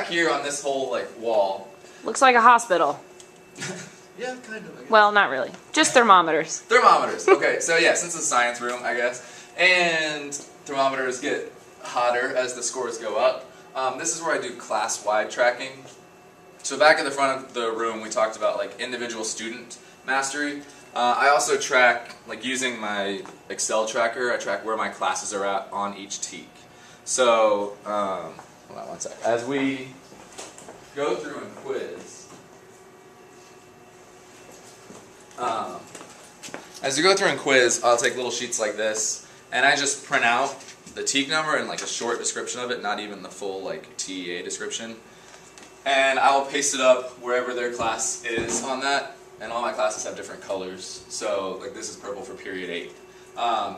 here on this whole like wall. Looks like a hospital. Yeah, kind of. I guess. Well, not really. Just thermometers. Thermometers. Okay, so yeah, since it's a science room, I guess, and thermometers get hotter as the scores go up. This is where I do class-wide tracking. So back at the front of the room, we talked about like individual student mastery. I also track, like using my Excel tracker, I track where my classes are at on each TEK. So, hold on one sec. As we go through and quiz, I'll take little sheets like this, and I just print out the TEK number and like a short description of it, not even the full like TEA description. And I'll paste it up wherever their class is on that, and all my classes have different colors. So like this is purple for period 8.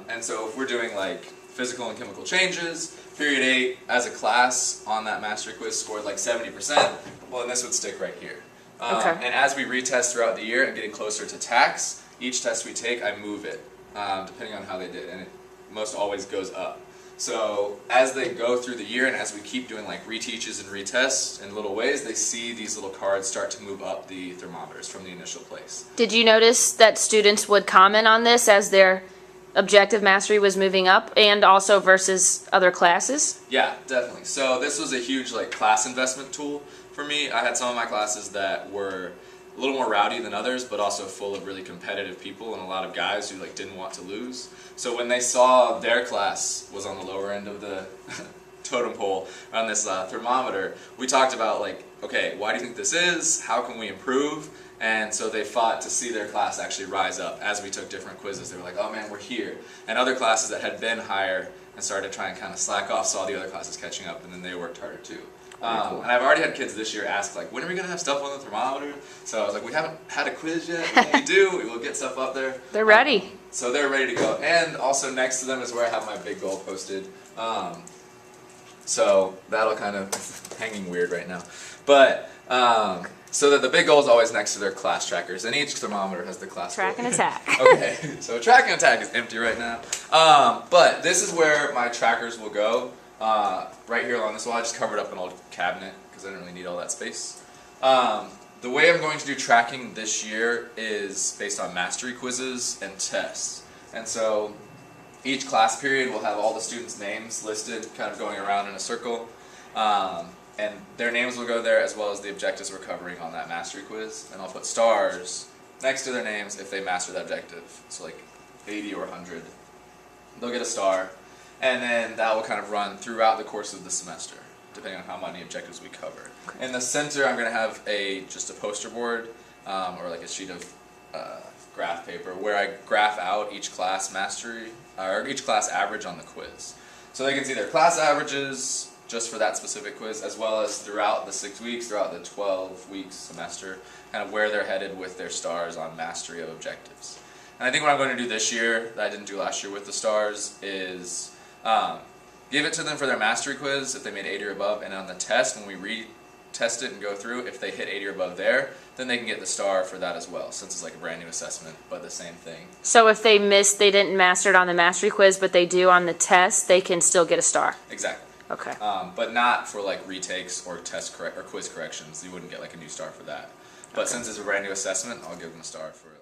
And so if we're doing like physical and chemical changes, period 8 as a class on that mastery quiz scored like 70%, well then this would stick right here. Okay. And as we retest throughout the year and getting closer to TAKS, each test we take, I move it, depending on how they did, and it most always goes up. So as they go through the year and as we keep doing like reteaches and retests in little ways, they see these little cards start to move up the thermometers from the initial place. Did you notice that students would comment on this as their objective mastery was moving up, and also versus other classes? Yeah, definitely. So this was a huge like class investment tool for me. I had some of my classes that were a little more rowdy than others, but also full of really competitive people and a lot of guys who like didn't want to lose. So when they saw their class was on the lower end of the totem pole on this thermometer, we talked about like, okay, why do you think this is? How can we improve? And so they fought to see their class actually rise up as we took different quizzes. They were like, oh man, we're here. And other classes that had been higher and started to try and kind of slack off saw the other classes catching up, and then they worked harder too. Cool. And I've already had kids this year ask like, when are we going to have stuff on the thermometer? So I was like, we haven't had a quiz yet. When we do, we will get stuff up there. They're ready. So they're ready to go. And also next to them is where I have my big goal posted. So that'll kind of hanging weird right now. But so that the big goal is always next to their class trackers, and each thermometer has the class Track goal. and attack. Okay, so track and attack is empty right now. But this is where my trackers will go. Right here along this wall, I just covered up an old cabinet because I didn't really need all that space. The way I'm going to do tracking this year is based on mastery quizzes and tests. And so each class period will have all the students' names listed, kind of going around in a circle. And their names will go there as well as the objectives we're covering on that mastery quiz. And I'll put stars next to their names if they master that objective. So like 80 or 100. They'll get a star. And then that will kind of run throughout the course of the semester, depending on how many objectives we cover. Okay. In the center, I'm going to have just a poster board or like a sheet of graph paper where I graph out each class mastery or each class average on the quiz. So they can see their class averages just for that specific quiz, as well as throughout the 6 weeks, throughout the 12-week semester, kind of where they're headed with their stars on mastery of objectives. And I think what I'm going to do this year that I didn't do last year with the stars is give it to them for their mastery quiz if they made 80 or above, and on the test, when we retest it and go through, if they hit 80 or above there, then they can get the star for that as well, since it's like a brand new assessment, but the same thing. So if they didn't master it on the mastery quiz, but they do on the test, they can still get a star? Exactly. Okay. But not for like retakes or quiz corrections. You wouldn't get like a new star for that. But since it's a brand new assessment, I'll give them a star for it.